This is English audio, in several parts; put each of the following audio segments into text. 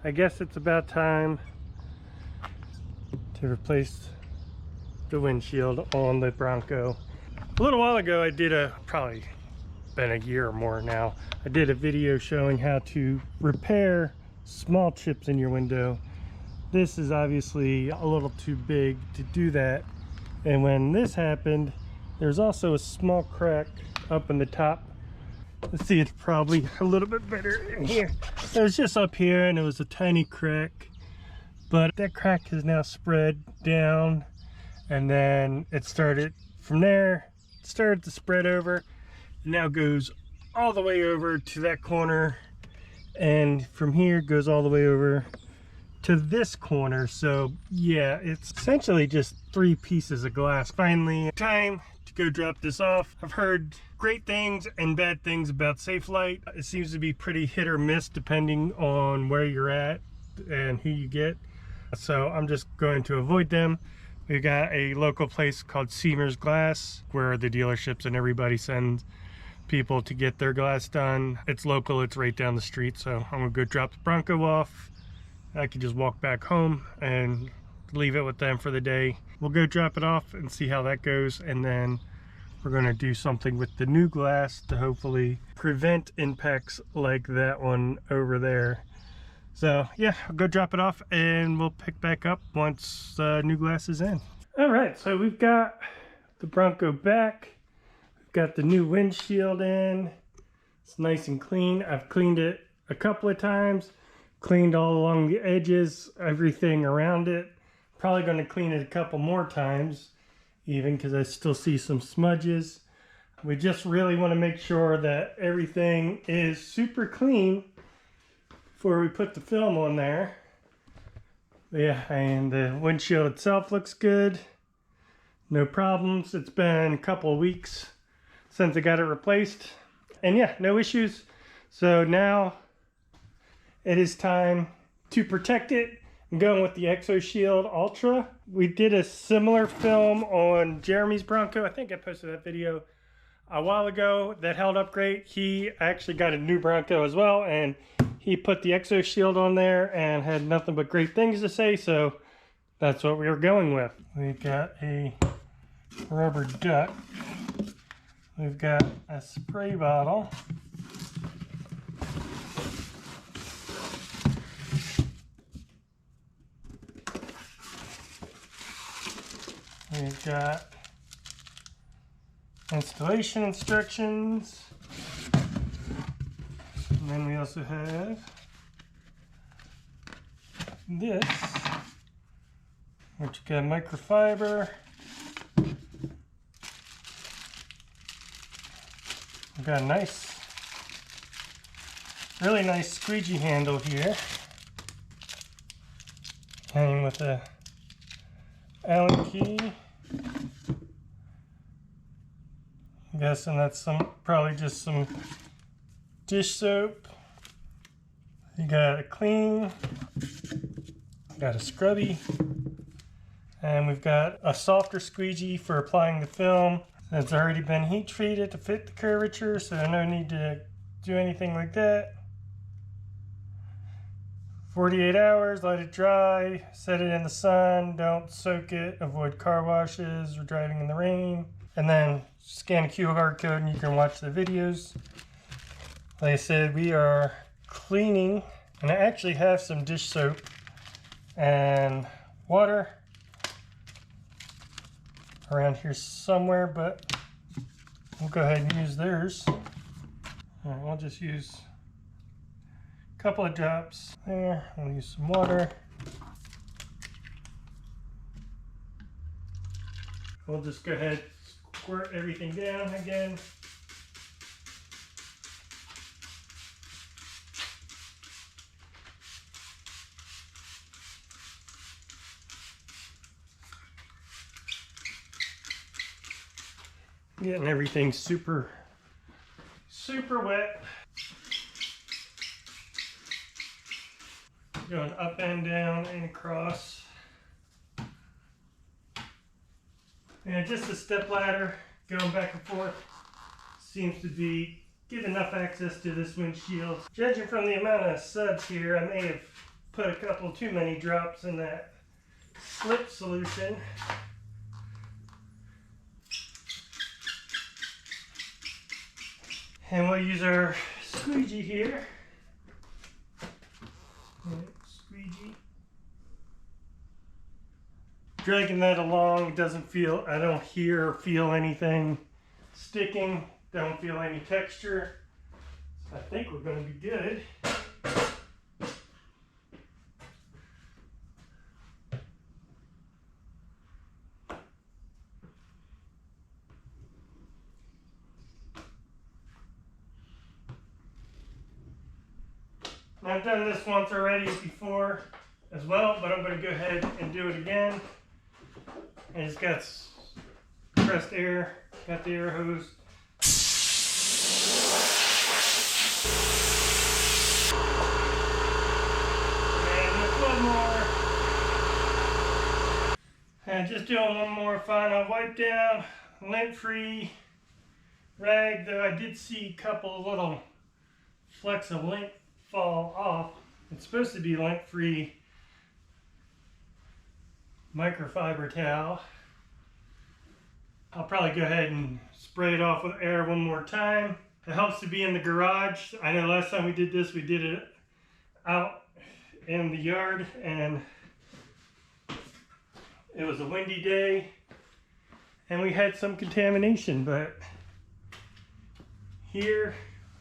I guess it's about time to replace the windshield on the Bronco. A little while ago I did probably been a year or more now, I did a video showing how to repair small chips in your window. This is obviously a little too big to do that, and when this happened there's also a small crack up in the top. Let's see, it's probably a little bit better in here. It was just up here and it was a tiny crack, but that crack has now spread down, and then it started from there, it started to spread over. It now goes all the way over to that corner, and from here goes all the way over to this corner. So yeah, it's essentially just 3 pieces of glass. Finally, time to go drop this off. I've heard great things and bad things about Safelite. It seems to be pretty hit or miss depending on where you're at and who you get. So I'm just going to avoid them. We got a local place called Siemer's Glass where the dealerships and everybody sends people to get their glass done. It's local, it's right down the street, so I'm gonna go drop the Bronco off. I can just walk back home and leave it with them for the day. We'll go drop it off and see how that goes, and then we're going to do something with the new glass to hopefully prevent impacts like that one over there. So yeah, I'll go drop it off and we'll pick back up once new glass is in. All right, so we've got the Bronco back. We've got the new windshield in. It's nice and clean. I've cleaned it a couple of times, cleaned all along the edges, everything around it. Probably going to clean it a couple more times even, because I still see some smudges. We just really want to make sure that everything is super clean before we put the film on there. Yeah, and the windshield itself looks good. No problems. It's been a couple of weeks since I got it replaced, and yeah, no issues. So now it is time to protect it. I'm going with the ExoShield Ultra. We did a similar film on Jeremy's Bronco. I think I posted that video a while ago. That held up great. He actually got a new Bronco as well, and he put the ExoShield on there and had nothing but great things to say, so that's what we were going with. We got a rubber duck. We've got a spray bottle. We've got installation instructions, and then we also have this, which got microfiber. We've got a nice, really nice squeegee handle here, hanging with a Allen key. I'm guessing that's probably just some dish soap. You got a clean, got a scrubby, and we've got a softer squeegee for applying the film. It's already been heat treated to fit the curvature, so no need to do anything like that. 48 hours, let it dry, set it in the sun, don't soak it, avoid car washes or driving in the rain, and then scan a QR code and you can watch the videos. Like I said, we are cleaning, and I actually have some dish soap and water around here somewhere, but we'll go ahead and use theirs. All right, we'll just use a couple of drops there. We'll use some water. We'll just go ahead and squirt everything down again. Getting everything super wet. Going up and down and across. And just a step ladder going back and forth seems to give enough access to this windshield. Judging from the amount of suds here, I may have put a couple too many drops in that slip solution. And we'll use our squeegee here. Squeegee. Dragging that along, it doesn't feel, I don't hear or feel anything sticking, don't feel any texture. So I think we're going to be good. Now, I've done this once already before as well, but I'm going to go ahead and do it again. And it's got compressed air, got the air hose. And just one more. And just doing one more final wipe down, lint-free rag, though I did see a couple of little flecks of lint fall off. It's supposed to be lint-free microfiber towel. I'll probably go ahead and spray it off with air one more time. It helps to be in the garage. I know last time we did this, we did it out in the yard and it was a windy day and we had some contamination, but here,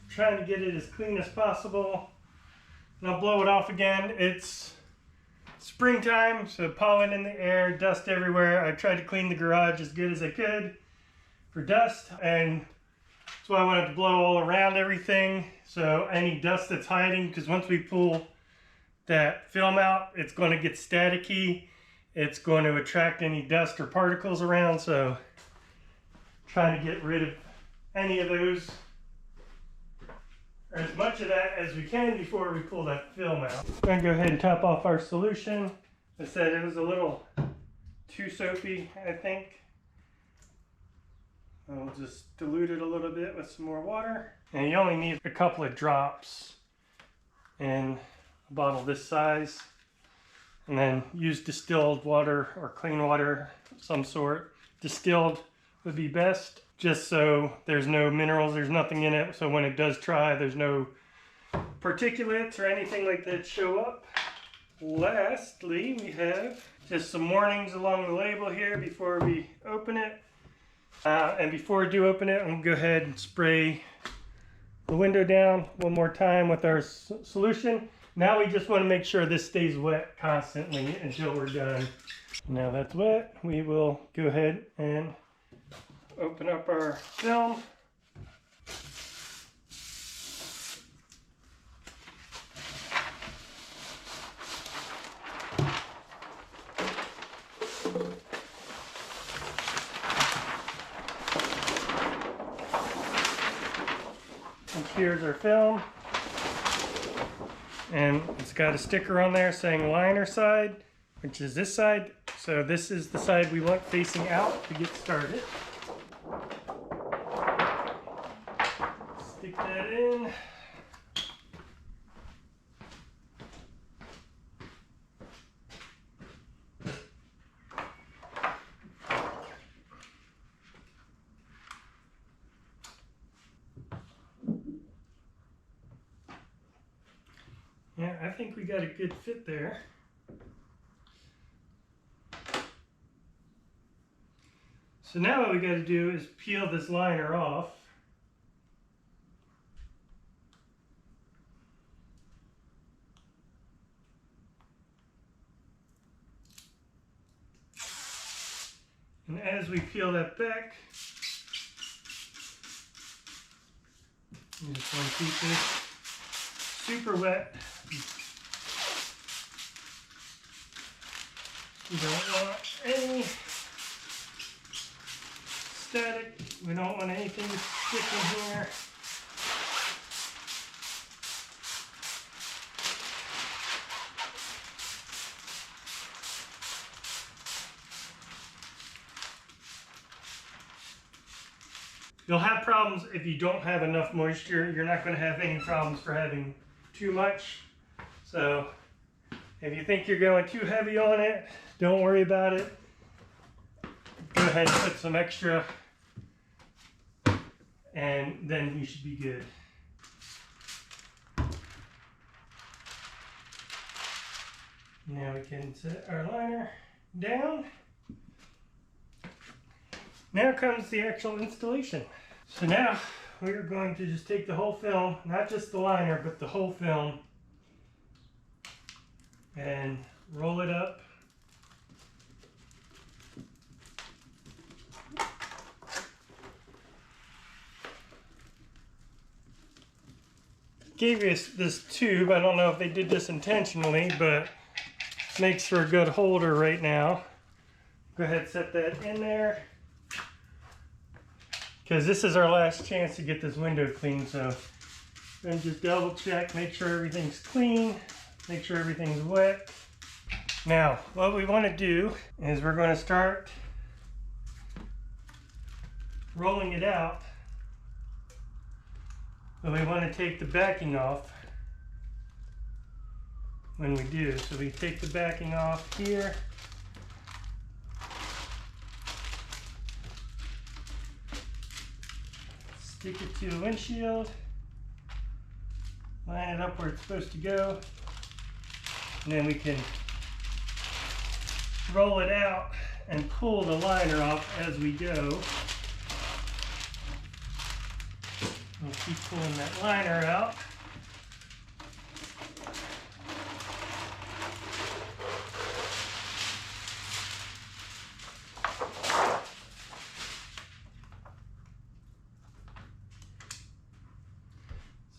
trying to get it as clean as possible. And I'll blow it off again. It's springtime, so pollen in the air, dust everywhere. I tried to clean the garage as good as I could for dust, and that's why I wanted to blow all around everything. So any dust that's hiding, because once we pull that film out, it's going to get staticky. It's going to attract any dust or particles around, so trying to get rid of any of those, or as much of that as we can before we pull that film out. I'm going to go ahead and top off our solution. I said it was a little too soapy, I think. I'll just dilute it a little bit with some more water. And you only need a couple of drops in a bottle this size. And then use distilled water or clean water of some sort. Distilled would be best, just so there's no minerals, there's nothing in it, so when it does dry, there's no particulates or anything like that show up. Lastly, we have just some warnings along the label here before we open it. And before we do open it, I'm going to go ahead and spray the window down one more time with our solution. Now we just want to make sure this stays wet constantly until we're done. Now that's wet, we will go ahead and open up our film. And here's our film. And it's got a sticker on there saying liner side, which is this side. So this is the side we want facing out to get started. Stick that in. Yeah, I think we got a good fit there. So now what we got to do is peel this liner off. And as we peel that back, you just want to keep this super wet. We don't want any static. We don't want anything to stick in here. You'll have problems if you don't have enough moisture. You're not going to have any problems for having too much. So If you think you're going too heavy on it, don't worry about it. Go ahead and put some extra, and then you should be good. Now we can set our liner down. Now comes the actual installation. So now we're going to just take the whole film, not just the liner, but the whole film, and roll it up. Gave you this tube. I don't know if they did this intentionally, but makes for a good holder right now. Go ahead and set that in there, because this is our last chance to get this window clean. So then just double check, make sure everything's clean, make sure everything's wet. Now what we want to do is we're going to start rolling it out, but we want to take the backing off when we do. So we take the backing off here. Stick it to the windshield. Line it up where it's supposed to go. And then we can roll it out and pull the liner off as we go. We'll keep pulling that liner out.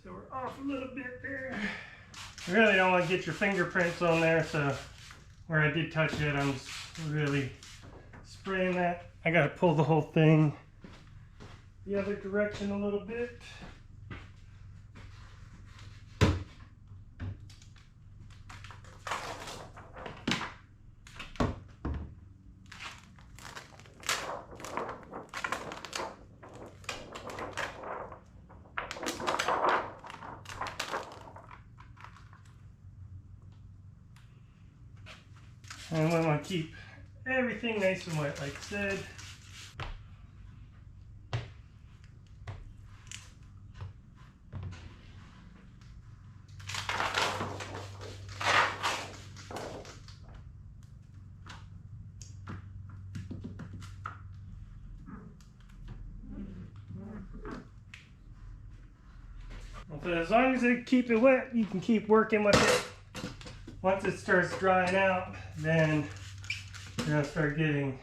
So we're off a little bit there. You really don't want to get your fingerprints on there, so where I did touch it, I'm just really spraying that. I gotta pull the whole thing the other direction a little bit. And we want to keep everything nice and wet, like I said. So as long as you keep it wet, you can keep working with it. Once it starts drying out, then you're going to start getting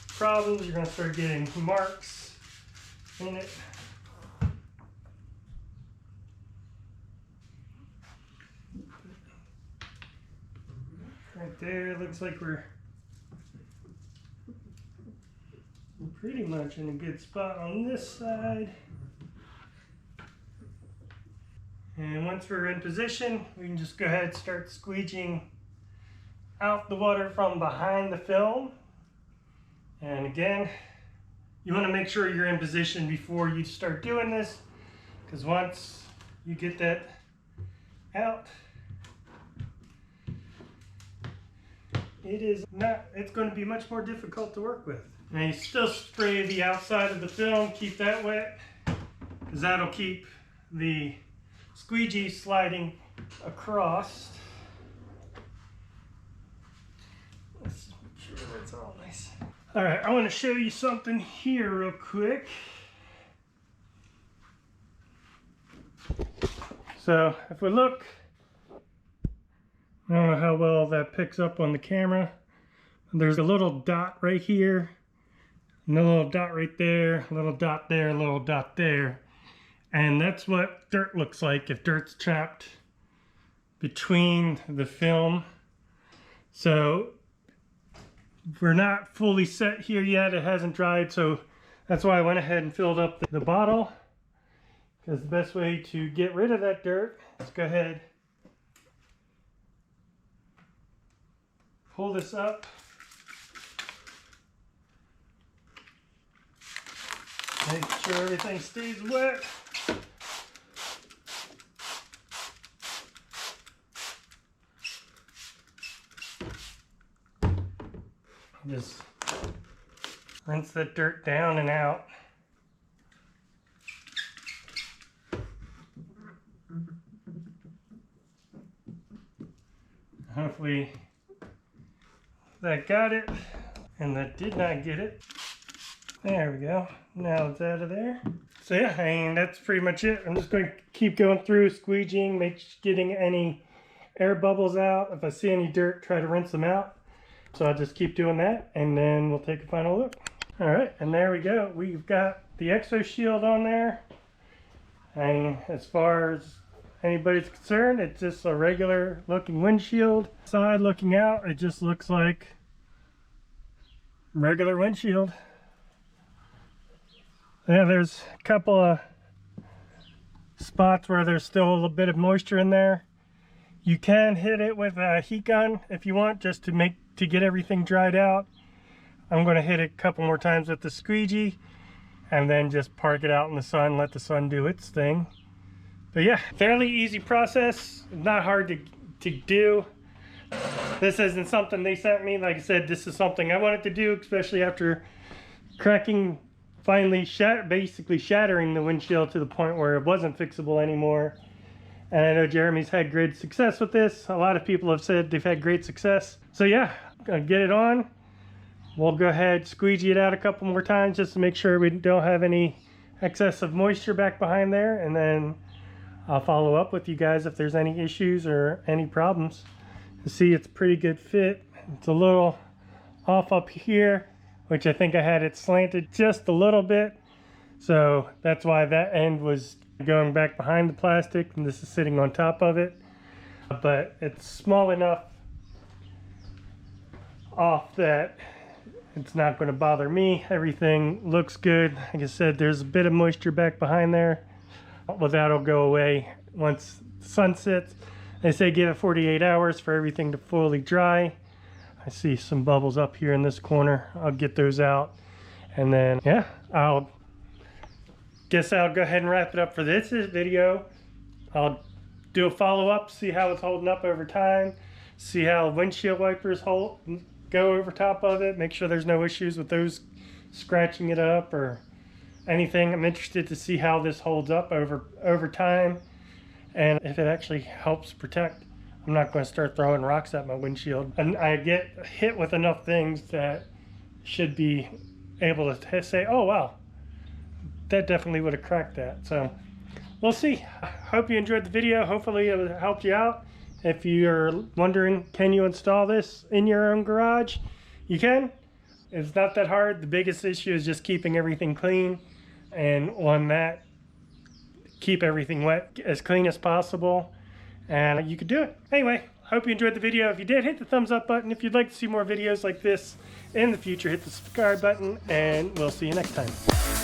problems. You're going to start getting marks in it. Right there, looks like we're pretty much in a good spot on this side. And once we're in position, we can just go ahead and start squeegeeing out the water from behind the film. And again, you want to make sure you're in position before you start doing this, because once you get that out, it's going to be much more difficult to work with. And you still spray the outside of the film, keep that wet, because that'll keep the squeegee sliding across. Let's make sure that's all nice. All right, I want to show you something here real quick. So if we look, I don't know how well that picks up on the camera. There's a little dot right here, and a little dot right there, a little dot there, a little dot there. And that's what dirt looks like if dirt's trapped between the film. So we're not fully set here yet. It hasn't dried, so that's why I went ahead and filled up the bottle. Because the best way to get rid of that dirt is go ahead, pull this up, make sure everything stays wet. Just rinse the dirt down and out. Hopefully that got it, and that did not get it. There we go. Now it's out of there. So yeah, I mean, that's pretty much it. I'm just going to keep going through, squeegeeing, getting any air bubbles out. If I see any dirt, try to rinse them out. So I'll just keep doing that, and then we'll take a final look. All right, and there we go. We've got the ExoShield on there. And as far as anybody's concerned, it's just a regular looking windshield. Side looking out, it just looks like regular windshield. Yeah, there's a couple of spots where there's still a little bit of moisture in there. You can hit it with a heat gun if you want, just to get everything dried out. I'm going to hit it a couple more times with the squeegee and then just park it out in the sun, let the sun do its thing. But yeah, fairly easy process, not hard to do. This isn't something they sent me. Like I said, this is something I wanted to do, especially after cracking, finally basically shattering the windshield to the point where it wasn't fixable anymore. And I know Jeremy's had great success with this. A lot of people have said they've had great success. So yeah, gonna get it on. We'll go ahead, squeegee it out a couple more times just to make sure we don't have any excess of moisture back behind there, and then I'll follow up with you guys if there's any issues or any problems. You see, it's a pretty good fit. It's a little off up here, which I think I had it slanted just a little bit. So that's why that end was going back behind the plastic and this is sitting on top of it. But it's small enough off that it's not going to bother me. Everything looks good. Like I said, there's a bit of moisture back behind there. Well, that'll go away once the sun sets. They say give it 48 hours for everything to fully dry. I see some bubbles up here in this corner. I'll get those out. And then, yeah, I'll go ahead and wrap it up for this video. I'll do a follow-up, see how it's holding up over time, see how windshield wipers go over top of it, make sure there's no issues with those scratching it up or anything. I'm interested to see how this holds up over time and if it actually helps protect. I'm not going to start throwing rocks at my windshield. And I get hit with enough things that should be able to say, oh wow, that definitely would have cracked that. So we'll see. I hope you enjoyed the video. Hopefully it helped you out. If you're wondering, can you install this in your own garage? You can. It's not that hard. The biggest issue is just keeping everything clean, and on that, keep everything wet as clean as possible, and you could do it. Anyway, hope you enjoyed the video. If you did, hit the thumbs up button. If you'd like to see more videos like this in the future, hit the subscribe button, and we'll see you next time.